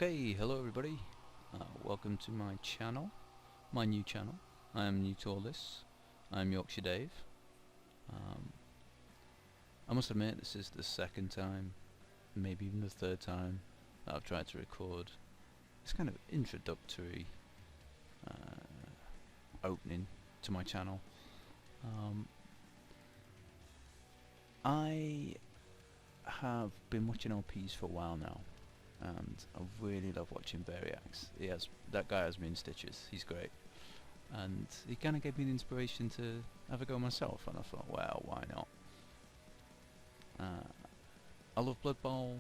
Okay, hello everybody. Welcome to my channel, my new channel. I am new to all this. I'm Yorkshire Dave. I must admit this is the second time, maybe even the third time, that I've tried to record this kind of introductory opening to my channel. I have been watching LPs for a while now, and I really love watching Variax. That guy has me in stitches. He's great, and he kind of gave me the inspiration to have a go myself. And I thought, well, why not? I love Blood Bowl,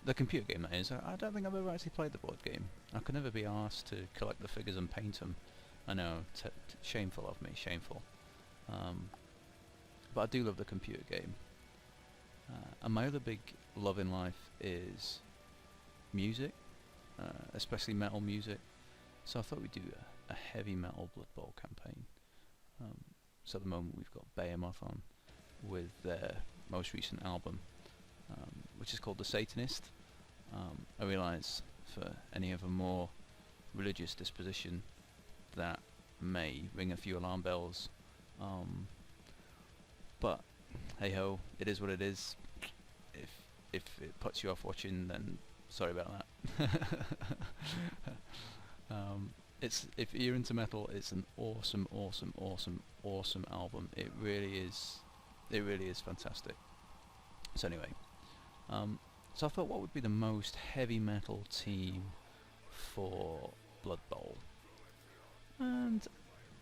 the computer game that is. I don't think I've ever actually played the board game. I could never be asked to collect the figures and paint them. I know, shameful of me, shameful. But I do love the computer game. And my other big love in life is music, especially metal music. So I thought we'd do a heavy metal Blood Bowl campaign. So at the moment we've got Behemoth on with their most recent album, which is called The Satanist. I realise for any of a more religious disposition that may ring a few alarm bells, but hey ho, it is what it is. If it puts you off watching, then sorry about that. If you're into metal, it's an awesome album. It really is fantastic. So anyway, so I thought, what would be the most heavy metal team for Blood Bowl? And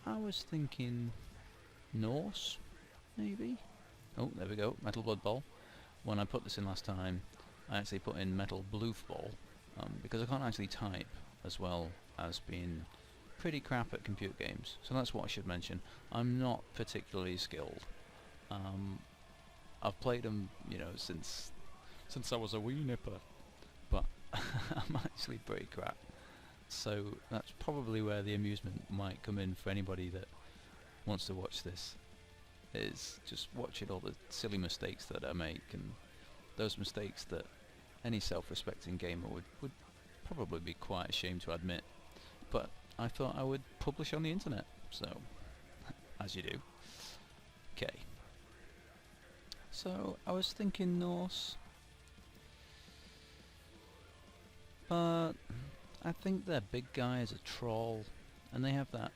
I was thinking Norse, maybe? Oh, there we go, Metal Blood Bowl. When I put this in last time, I actually put in Metal Bloof Bowl, because I can't actually type as well as being pretty crap at computer games. So that's what I should mention. I'm not particularly skilled. I've played them, you know, since I was a wee nipper, but I'm actually pretty crap. So that's probably where the amusement might come in for anybody that wants to watch this, is just watching all the silly mistakes that I make, and those mistakes that any self-respecting gamer would probably be quite ashamed to admit, but I thought I would publish on the internet, so as you do. Okay, so I was thinking Norse, but I think their big guy is a troll, and they have that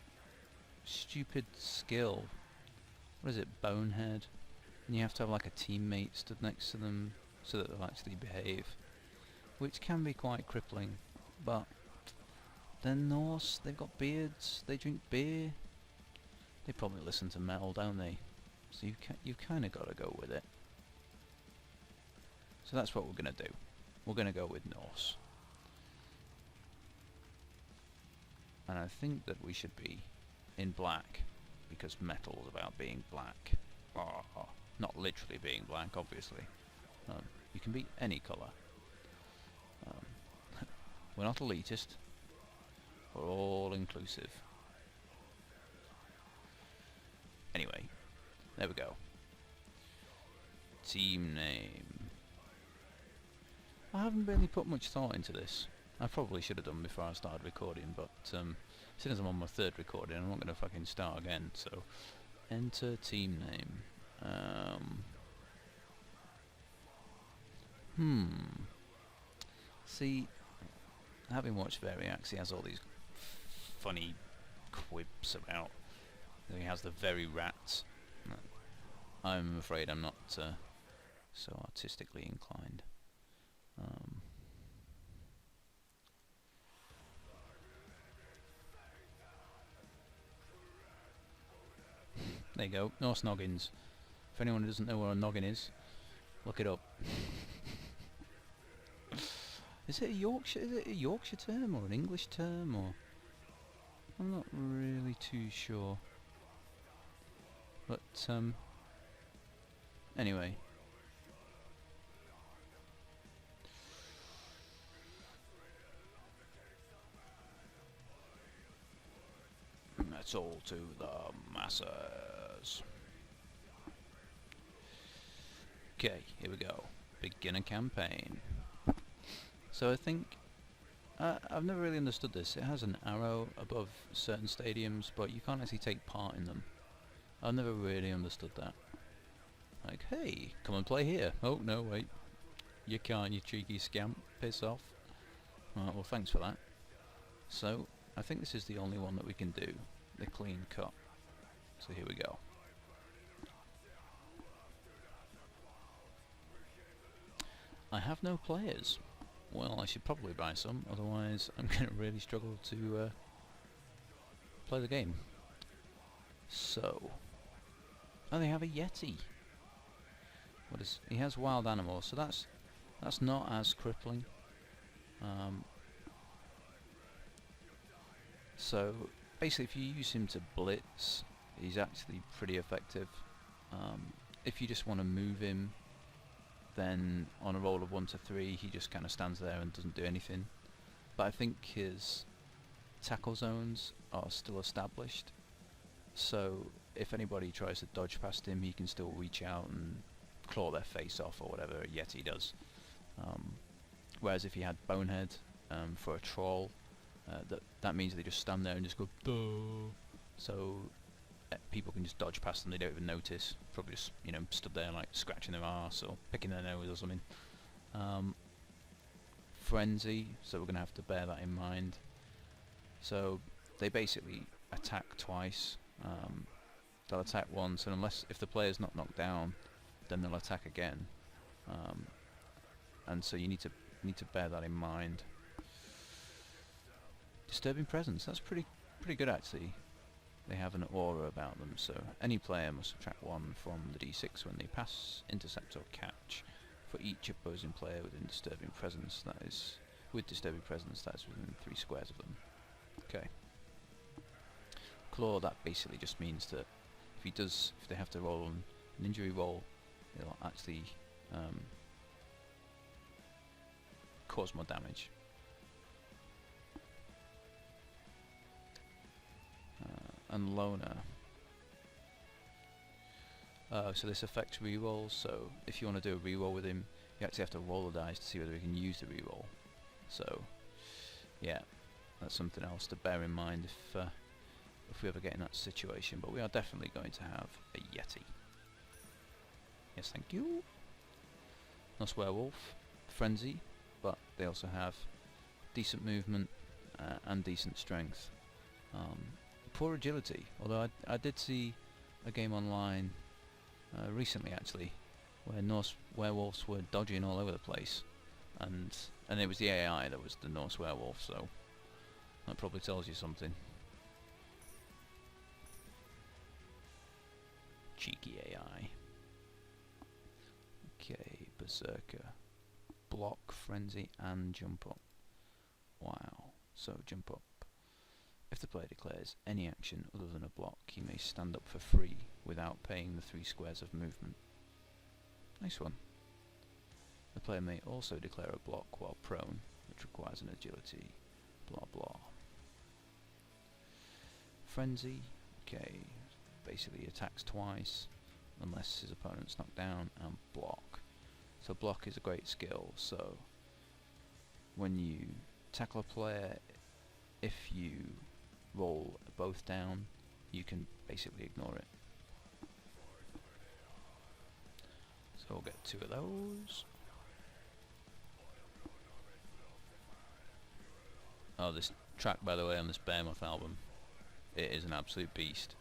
stupid skill. What is it, bonehead? And you have to have like a teammate stood next to them so that they'll actually behave, which can be quite crippling. But they're Norse, they've got beards, they drink beer, they probably listen to metal, don't they? So you've kind of got to go with it. So that's what we're going to do. We're going to go with Norse. And I think that we should be in black, because metal is about being black. Not literally being black, obviously. You can be any colour. We're not elitist. We're all inclusive. Anyway, there we go. Team name. I haven't really put much thought into this. I probably should have done before I started recording, but since I'm on my third recording, I'm not going to fucking start again. So, enter team name. See, having watched Variax, he has all these funny quips about that he has the very rats. I'm afraid I'm not so artistically inclined. There you go, Norse Noggins. If anyone doesn't know what a noggin is, look it up. Is it a Yorkshire term or an English term, or I'm not really too sure. But anyway. That's all to the masses. Okay, here we go. Beginner campaign. So I think I've never really understood this. It has an arrow above certain stadiums, but you can't actually take part in them. I've never really understood that. Like, hey, come and play here. Oh, no, wait. You can't, you cheeky scamp. Piss off. Right, well, thanks for that. So, I think this is the only one that we can do. The clean cut. So here we go. I have no players. Well, I should probably buy some, otherwise I'm going to really struggle to play the game. So, oh, they have a Yeti. What is? He has wild animals, so that's not as crippling. So basically, if you use him to blitz, he's actually pretty effective. If you just want to move him, then on a roll of 1 to 3, he just kind of stands there and doesn't do anything. But I think his tackle zones are still established, so if anybody tries to dodge past him, he can still reach out and claw their face off or whatever a Yeti does. Whereas if you had Bonehead for a troll, that means they just stand there and just go duh. So people can just dodge past them, they don't even notice. Probably just, you know, stood there like scratching their arse or picking their nose or something. Frenzy, so we're going to have to bear that in mind. So they basically attack twice. They'll attack once, and if the player's not knocked down, then they'll attack again. And so you need to bear that in mind. Disturbing presence, that's pretty good actually. They have an aura about them, so any player must subtract 1 from the d6 when they pass, intercept or catch for each opposing player within disturbing presence. That is disturbing presence, that is within 3 squares of them. Okay. Claw, that basically just means that if they have to roll an injury roll, it'll actually cause more damage. And Loner. So this affects rerolls, so if you want to do a reroll with him, you actually have to roll the dice to see whether he can use the reroll. So, yeah, that's something else to bear in mind if we ever get in that situation, but we are definitely going to have a Yeti. Yes, thank you. Norse Werewolf, Frenzy, but they also have decent movement and decent strength. Poor agility, although I did see a game online recently actually where Norse werewolves were dodging all over the place, and it was the AI that was the Norse werewolf, so that probably tells you something. Cheeky AI. Okay, Berserker. Block, Frenzy and Jump Up. Wow, so Jump Up. If the player declares any action other than a block, he may stand up for free without paying the 3 squares of movement. Nice one. The player may also declare a block while prone, which requires an agility. Blah blah. Frenzy, okay, basically attacks twice unless his opponent's knocked down, and block. So block is a great skill, so when you tackle a player, if you roll both down, you can basically ignore it. So we'll get 2 of those. Oh, this track, by the way, on this Behemoth album, it is an absolute beast.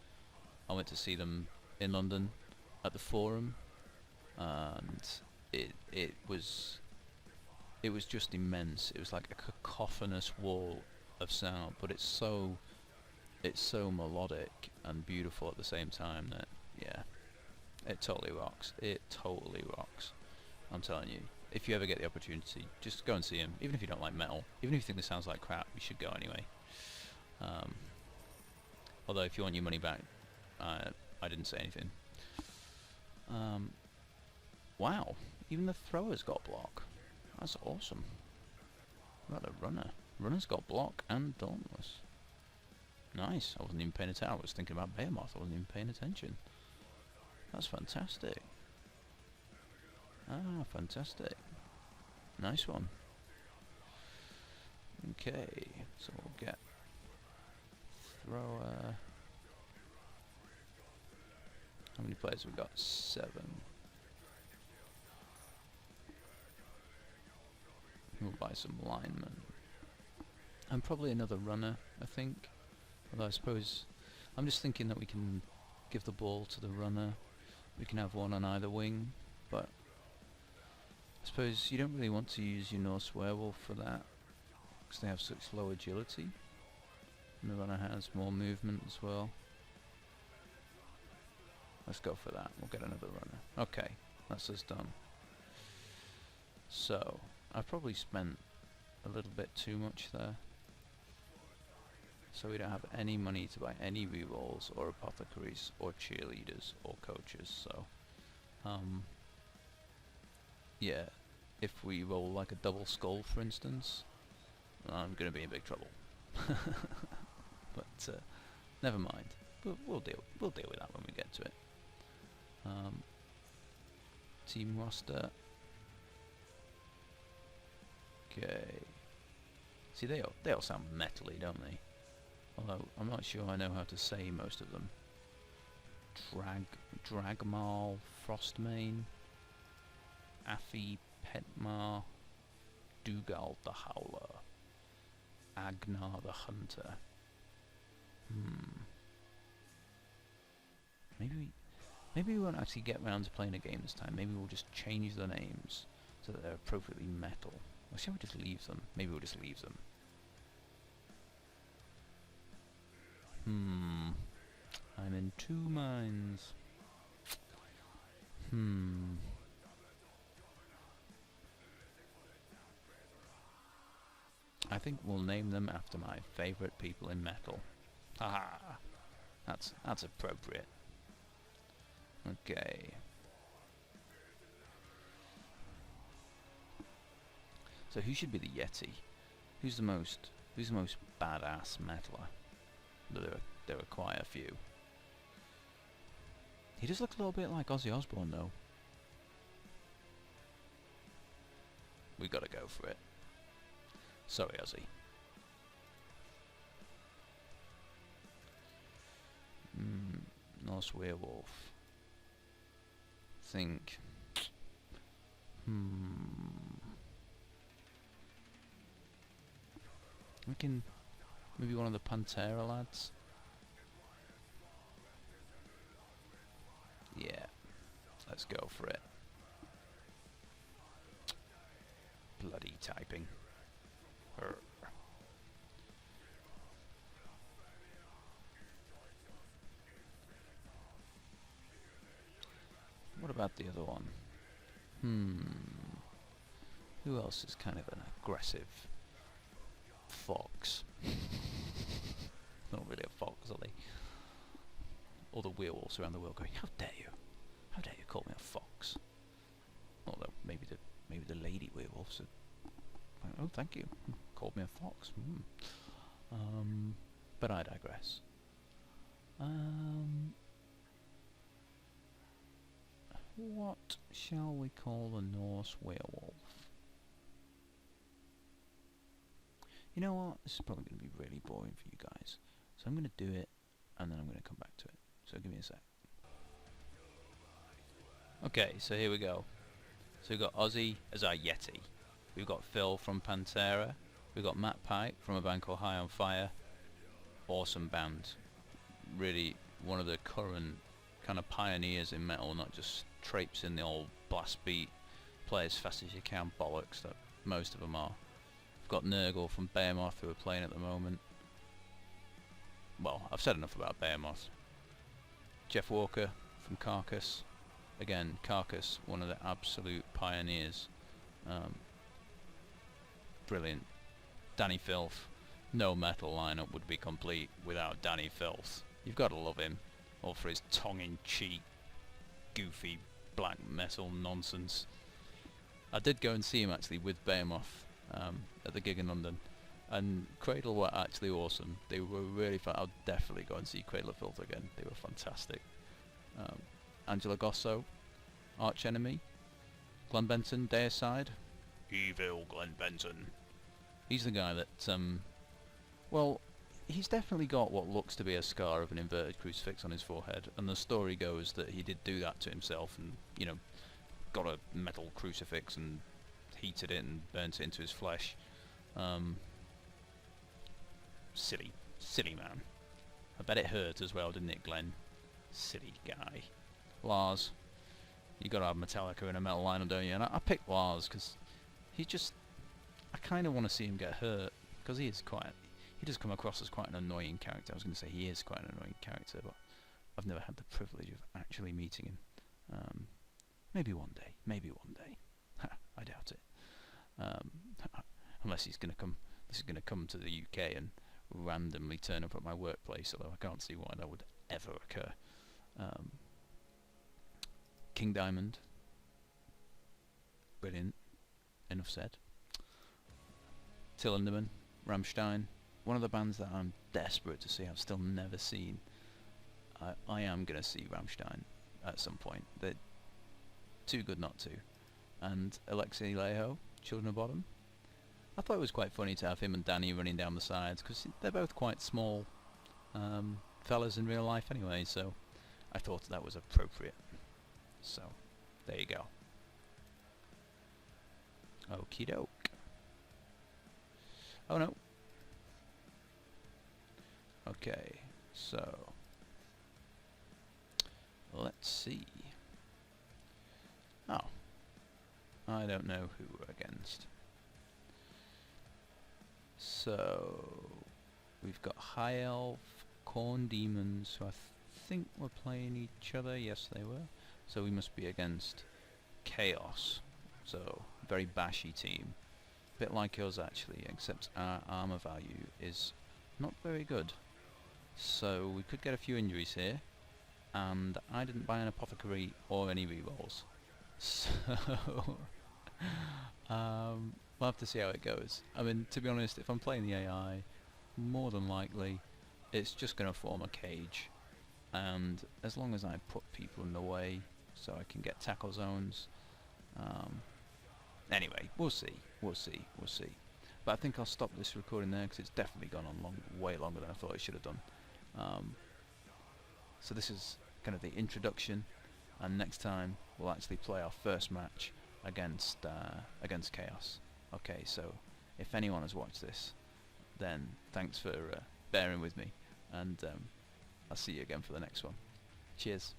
I went to see them in London at the Forum, and it was just immense. It was like a cacophonous wall of sound, but it's so melodic and beautiful at the same time that, yeah, it totally rocks. It totally rocks. I'm telling you, if you ever get the opportunity, just go and see him. Even if you don't like metal, even if you think this sounds like crap, you should go anyway. Although if you want your money back, I didn't say anything. Wow, even the thrower's got block. That's awesome. What about the runner? Runner's got block and dauntless. Nice. I wasn't even paying attention. I was thinking about Behemoth. I wasn't even paying attention. That's fantastic. Ah, fantastic. Nice one. Okay, so we'll get thrower. How many players have we got? 7. We'll buy some linemen. And probably another runner, I think. Although I suppose I'm just thinking that we can give the ball to the runner. We can have one on either wing, but I suppose you don't really want to use your Norse werewolf for that, because they have such low agility. And the runner has more movement as well. Let's go for that. We'll get another runner. Okay, that's us done. So, I've probably spent a little bit too much there. So we don't have any money to buy any rerolls or apothecaries or cheerleaders or coaches. So, yeah, if we roll like a double skull, for instance, I'm going to be in big trouble. But never mind. We'll deal with that when we get to it. Team roster. Okay. See, they all sound metally, don't they? Although I'm not sure I know how to say most of them. Dragmal, Frostmane, Affi, Petmar, Dougal the Howler, Agnar the Hunter. Maybe we won't actually get round to playing a game this time. Maybe we'll just change the names so that they're appropriately metal. Or shall we just leave them? Maybe we'll just leave them. I'm in 2 minds. I think we'll name them after my favourite people in metal. Haha! That's appropriate. Okay. So who should be the Yeti? Who's the most badass metaler? There are quite a few. He does look a little bit like Ozzy Osbourne though. We gotta go for it. Sorry, Ozzy. Norse werewolf. Think. We can maybe one of the Pantera lads. Yeah, let's go for it. Bloody typing. What about the other one? Who else is kind of an aggressive fox? Not really a fox, are they? All the werewolves around the world going, "How dare you? How dare you call me a fox?" Although maybe the lady werewolves are like, "Oh, thank you, called me a fox." But I digress. What shall we call the Norse werewolf? You know what? This is probably going to be really boring for you guys. So I'm going to do it, and then I'm going to come back to it. So give me a sec. Okay, so here we go. So we've got Ozzy as our Yeti. We've got Phil from Pantera. We've got Matt Pike from a band called High on Fire. Awesome band. Really one of the current kind of pioneers in metal, not just traipse in the old blast beat, play as fast as you can bollocks that most of them are. We've got Nurgle from Behemoth who are playing at the moment. Well, I've said enough about Behemoth. Jeff Walker from Carcass. Again, Carcass, one of the absolute pioneers. Brilliant. Danny Filth. No metal lineup would be complete without Danny Filth. You've got to love him. All for his tongue-in-cheek, goofy, black metal nonsense. I did go and see him actually with Behemoth at the gig in London. And Cradle were actually awesome. They were really fun. I'll definitely go and see Cradle of Filth again. They were fantastic. Angela Gosso, Arch Enemy, Glenn Benton, Deicide, Evil Glenn Benton, He's the guy that, well, he's definitely got what looks to be a scar of an inverted crucifix on his forehead, and the story goes that he did do that to himself and, you know, got a metal crucifix and heated it and burnt it into his flesh. Silly man. I bet it hurt as well, didn't it, Glenn? Silly guy. Lars, you gotta have Metallica in a metal lineup, don't you? And I picked Lars because he just, I kind of want to see him get hurt, because he does come across as quite an annoying character. I was going to say he is quite an annoying character, but I've never had the privilege of actually meeting him. Maybe one day. I doubt it. Unless he's going to come to the UK and randomly turn up at my workplace, although I can't see why that would ever occur. King Diamond. Brilliant. Enough said. Till Lindemann. Rammstein. One of the bands that I'm desperate to see. I've still never seen. I am going to see Rammstein at some point. They're too good not to. And Alexei Leho, Children of Bodom. I thought it was quite funny to have him and Danny running down the sides, because they're both quite small fellas in real life anyway, so I thought that was appropriate. So, there you go. Okie doke. Oh no. Okay, so let's see. Oh, I don't know who we're against. So we've got High Elf, Corn Demons, who I think were playing each other. Yes, they were. So we must be against Chaos. So very bashy team. Bit like us actually, except our armor value is not very good. So we could get a few injuries here, and I didn't buy an apothecary or any rerolls. So we'll have to see how it goes. I mean, to be honest, if I'm playing the AI, more than likely it's just going to form a cage, and as long as I put people in the way so I can get tackle zones, anyway, we'll see. But I think I'll stop this recording there, because it's definitely gone on way longer than I thought it should have done. So this is kind of the introduction, and next time we'll actually play our first match against Chaos. Okay, so if anyone has watched this, then thanks for bearing with me, and I'll see you again for the next one. Cheers.